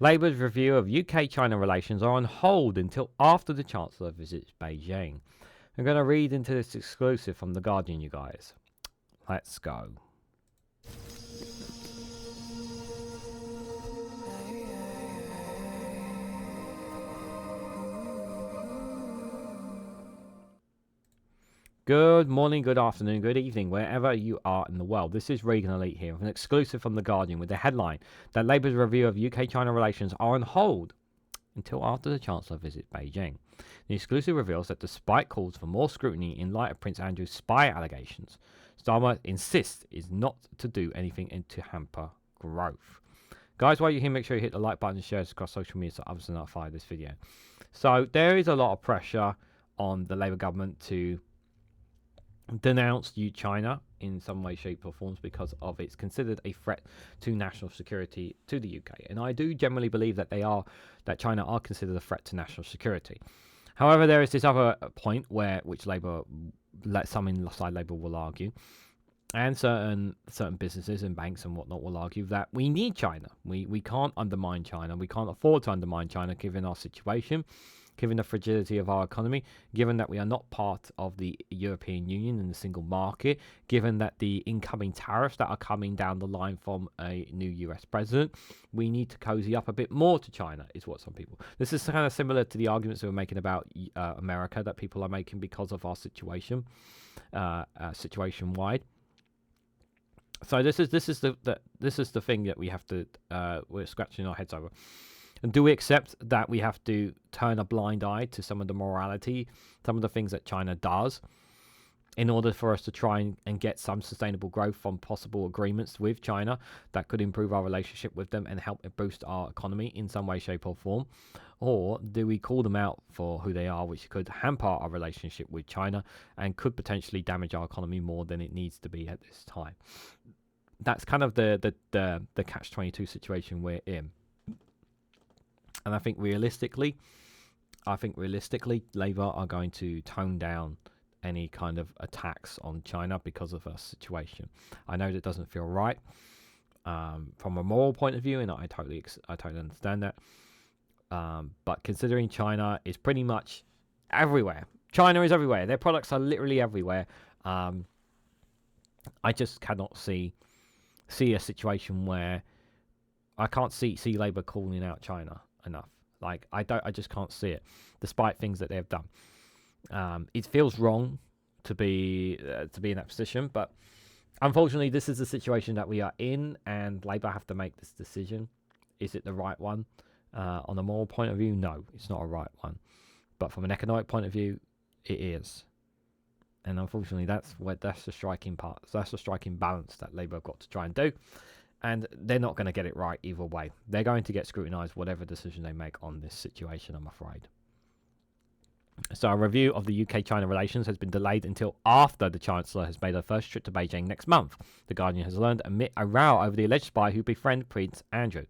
Labour's review of UK-China relations are on hold until after the Chancellor visits Beijing. I'm going to read into this exclusive from The Guardian, you guys. Let's go. Good morning, good afternoon, good evening, wherever you are in the world. This is Reganelite here with an exclusive from The Guardian with the headline that Labour's review of UK-China relations are on hold until after the Chancellor visits Beijing. The exclusive reveals that despite calls for more scrutiny in light of Prince Andrew's spy allegations, Starmer insists is not to do anything to hamper growth. Guys, while you're here, make sure you hit the like button and share this across social media so others are notified of this video. So there is a lot of pressure on the Labour government to denounced China in some way, shape or forms because of it's considered a threat to national security to the UK. And I do generally believe that China are considered a threat to national security. However, there is this other point which Labour, some inside Labour will argue, and certain businesses and banks and whatnot will argue that we need China. We can't undermine China. We can't afford to undermine China given our situation, given the fragility of our economy, given that we are not part of the European Union and the single market, given that the incoming tariffs that are coming down the line from a new US president, we need to cozy up a bit more to China, is what some people. This is kind of similar to the arguments we were making about America that people are making because of our situation, situation-wide. So this is the thing that we have to we're scratching our heads over. And do we accept that we have to turn a blind eye to some of the morality, some of the things that China does, in order for us to try and get some sustainable growth from possible agreements with China that could improve our relationship with them and help boost our economy in some way, shape or form? Or do we call them out for who they are, which could hamper our relationship with China and could potentially damage our economy more than it needs to be at this time? That's kind of the catch-22 situation we're in. And I think realistically, Labour are going to tone down any kind of attacks on China because of our situation. I know that doesn't feel right from a moral point of view, and I totally understand that. But considering China is pretty much everywhere, China is everywhere. Their products are literally everywhere. I just cannot see a situation where I can't see Labour calling out China enough. Like I just can't see it, despite things that they've done. It feels wrong to be in that position, but unfortunately, this is the situation that we are in, and Labour have to make this decision. Is it the right one? On a moral point of view, no, it's not a right one. But from an economic point of view, it is. And unfortunately, that's the striking part. That's the striking balance that Labour have got to try and do. And they're not going to get it right either way. They're going to get scrutinised whatever decision they make on this situation, I'm afraid. So a review of the UK-China relations has been delayed until after the Chancellor has made her first trip to Beijing next month. The Guardian has learned amid a row over the alleged spy who befriended Prince Andrew.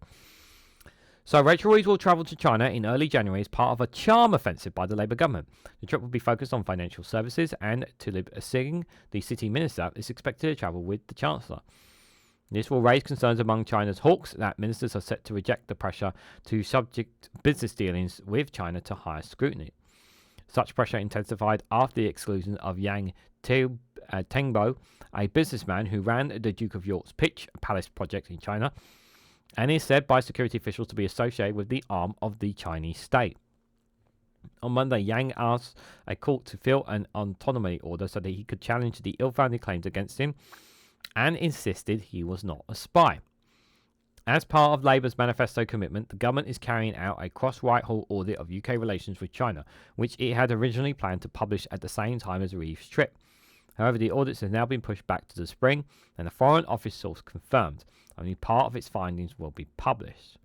So Rachel Reeves will travel to China in early January as part of a charm offensive by the Labour government. The trip will be focused on financial services, and Tulip Siddiq, the city minister, is expected to travel with the Chancellor. This will raise concerns among China's hawks that ministers are set to reject the pressure to subject business dealings with China to higher scrutiny. Such pressure intensified after the exclusion of Yang Tengbo, a businessman who ran the Duke of York's Pitch Palace project in China, and is said by security officials to be associated with the arm of the Chinese state. On Monday, Yang asked a court to fill an autonomy order so that he could challenge the ill-founded claims against him, and insisted he was not a spy. As part of Labour's manifesto commitment, the government is carrying out a cross-Whitehall audit of UK relations with China, which it had originally planned to publish at the same time as Reeves' trip. However, the audits have now been pushed back to the spring, and the Foreign Office source confirmed only part of its findings will be published.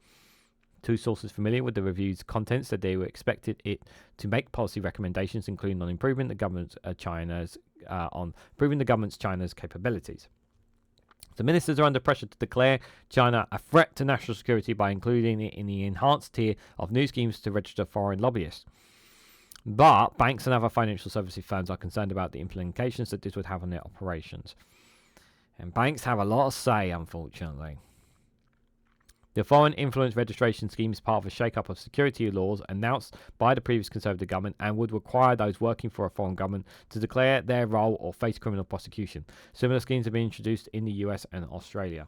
Two sources familiar with the review's contents said they were expected it to make policy recommendations, including on improving the government's China's capabilities. The ministers are under pressure to declare China a threat to national security by including it in the enhanced tier of new schemes to register foreign lobbyists. But banks and other financial services firms are concerned about the implications that this would have on their operations. And banks have a lot of say, unfortunately. The foreign influence registration scheme is part of a shake-up of security laws announced by the previous Conservative government and would require those working for a foreign government to declare their role or face criminal prosecution. Similar schemes have been introduced in the US and Australia.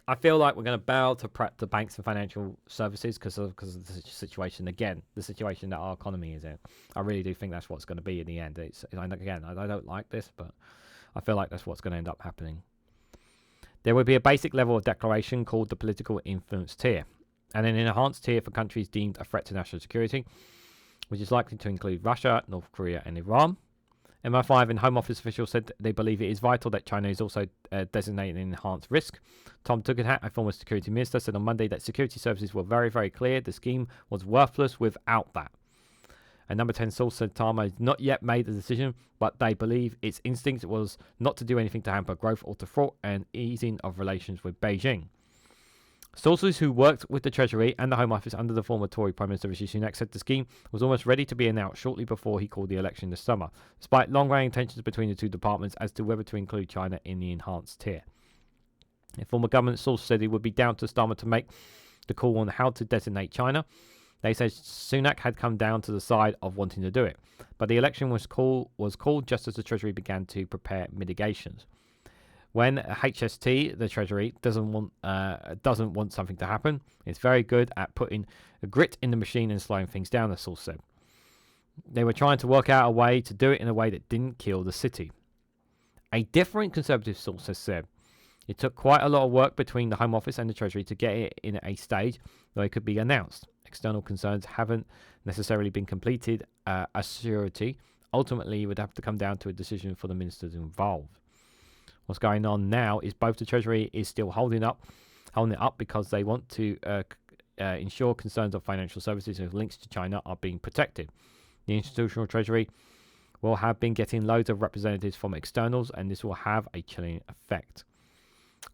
I feel like we're going to bow to banks and financial services because of the situation. Again, the situation that our economy is in. I really do think that's what's going to be in the end. Again, I don't like this, but I feel like that's what's going to end up happening. There would be a basic level of declaration called the political influence tier, and an enhanced tier for countries deemed a threat to national security, which is likely to include Russia, North Korea, and Iran. MI5 and Home Office officials said they believe it is vital that China is also designated an enhanced risk. Tom Tugendhat, a former security minister, said on Monday that security services were very, very clear. The scheme was worthless without that. A number 10 source said Starmer has not yet made the decision, but they believe its instinct was not to do anything to hamper growth or to thwart an easing of relations with Beijing. Sources who worked with the Treasury and the Home Office under the former Tory Prime Minister Rishi Sunak said the scheme was almost ready to be announced shortly before he called the election this summer, despite long-running tensions between the two departments as to whether to include China in the enhanced tier. A former government source said it would be down to Starmer to make the call on how to designate China. They said Sunak had come down to the side of wanting to do it, but the election was called just as the Treasury began to prepare mitigations. When HST, the Treasury, doesn't want something to happen, it's very good at putting a grit in the machine and slowing things down, the source said. They were trying to work out a way to do it in a way that didn't kill the city. A different Conservative source has said it took quite a lot of work between the Home Office and the Treasury to get it in a stage where it could be announced. External concerns haven't necessarily been completed. A surety ultimately would have to come down to a decision for the ministers involved. What's going on now is both the Treasury is still holding it up because they want to ensure concerns of financial services and links to China are being protected. The institutional Treasury will have been getting loads of representatives from externals, and this will have a chilling effect.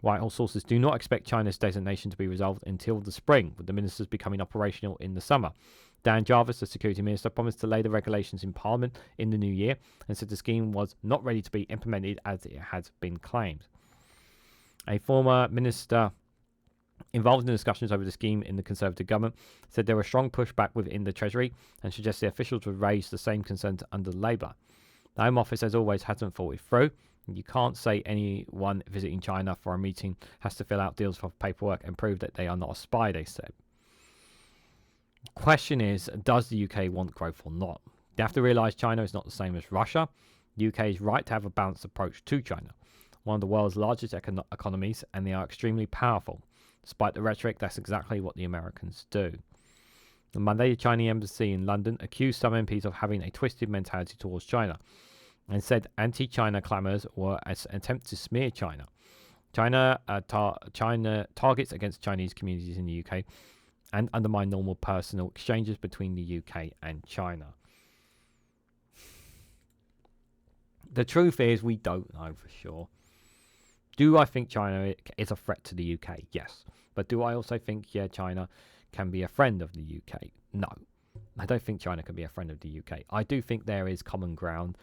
Whitehall sources do not expect China's designation to be resolved until the spring, with the ministers becoming operational in the summer. Dan Jarvis, the security minister, promised to lay the regulations in Parliament in the new year and said the scheme was not ready to be implemented as it had been claimed. A former minister involved in discussions over the scheme in the Conservative government said there was strong pushback within the Treasury and suggested officials would raise the same concerns under Labour. The Home Office, as always, hasn't thought it through. You can't say anyone visiting China for a meeting has to fill out deals for paperwork and prove that they are not a spy, they said. Question is, does the UK want growth or not? You have to realise China is not the same as Russia. The UK is right to have a balanced approach to China, one of the world's largest economies, and they are extremely powerful. Despite the rhetoric, that's exactly what the Americans do. On Monday, the Chinese embassy in London accused some MPs of having a twisted mentality towards China and said anti-China clamours were an attempt to smear China. China targets against Chinese communities in the UK and undermine normal personal exchanges between the UK and China. The truth is, we don't know for sure. Do I think China is a threat to the UK? Yes. But do I also think, China can be a friend of the UK? No. I don't think China can be a friend of the UK. I do think there is common ground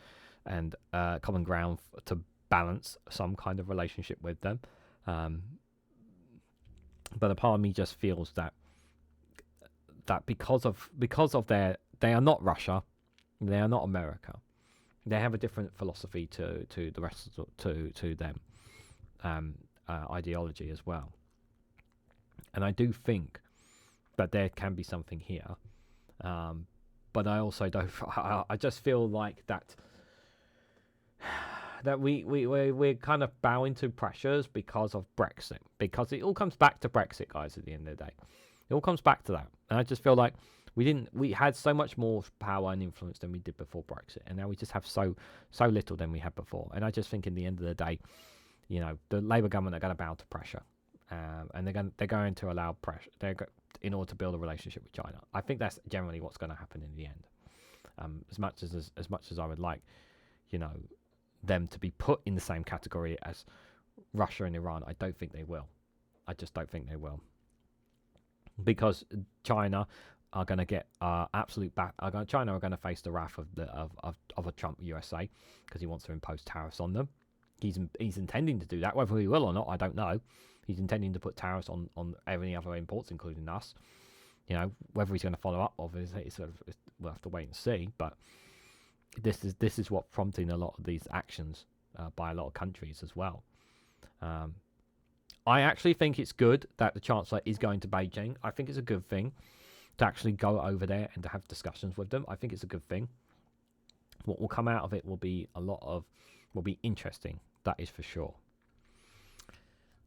and to balance some kind of relationship with them. But a part of me just feels that because of they are not Russia, they are not America. They have a different philosophy to the rest to them. Ideology as well, and I do think that there can be something here, but I also don't. I just feel like that we're kind of bowing to pressures because of Brexit, because it all comes back to Brexit, guys. At the end of the day, it all comes back to that, and I just feel like we had so much more power and influence than we did before Brexit, and now we just have so little than we had before. And I just think in the end of the day, the Labour government are going to bow to pressure, and they're going to allow pressure in order to build a relationship with China. I think that's generally what's going to happen in the end. As much as I would like, them to be put in the same category as Russia and Iran, I don't think they will. I just don't think they will, because China are going to get China are going to face the wrath of a Trump USA because he wants to impose tariffs on them. He's intending to do that. Whether he will or not, I don't know. He's intending to put tariffs on any other imports, including us. You know, whether he's going to follow up, obviously, we'll have to wait and see. But this is what prompting a lot of these actions by a lot of countries as well. I actually think it's good that the Chancellor is going to Beijing. I think it's a good thing to actually go over there and to have discussions with them. I think it's a good thing. What will come out of it will be will be interesting. That is for sure.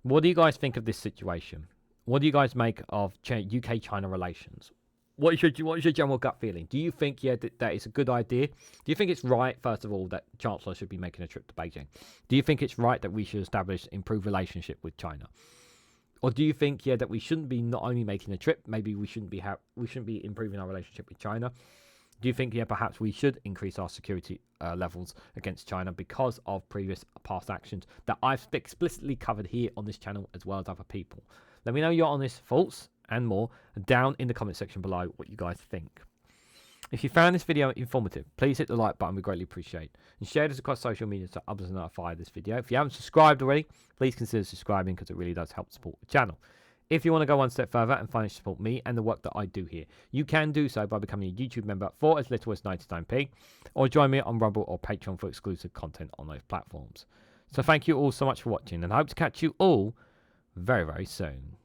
What do you guys think of this situation? What do you guys make of UK-China relations? What is your general gut feeling? Do you think that it's a good idea? Do you think it's right, first of all, that Chancellor should be making a trip to Beijing? Do you think it's right that we should establish improved relationship with China? Or do you think that we shouldn't be not only making a trip, maybe we shouldn't be improving our relationship with China? Do you think perhaps we should increase our security levels against China because of past actions that I've explicitly covered here on this channel as well as other people? Let me know your honest thoughts and more down in the comment section below what you guys think. If you found this video informative, please hit the like button, we greatly appreciate. And share this across social media so others are notified of this video. If you haven't subscribed already, please consider subscribing because it really does help support the channel. If you want to go one step further and financially support me and the work that I do here, you can do so by becoming a YouTube member for as little as 99p, or join me on Rumble or Patreon for exclusive content on those platforms. So thank you all so much for watching, and I hope to catch you all very, very soon.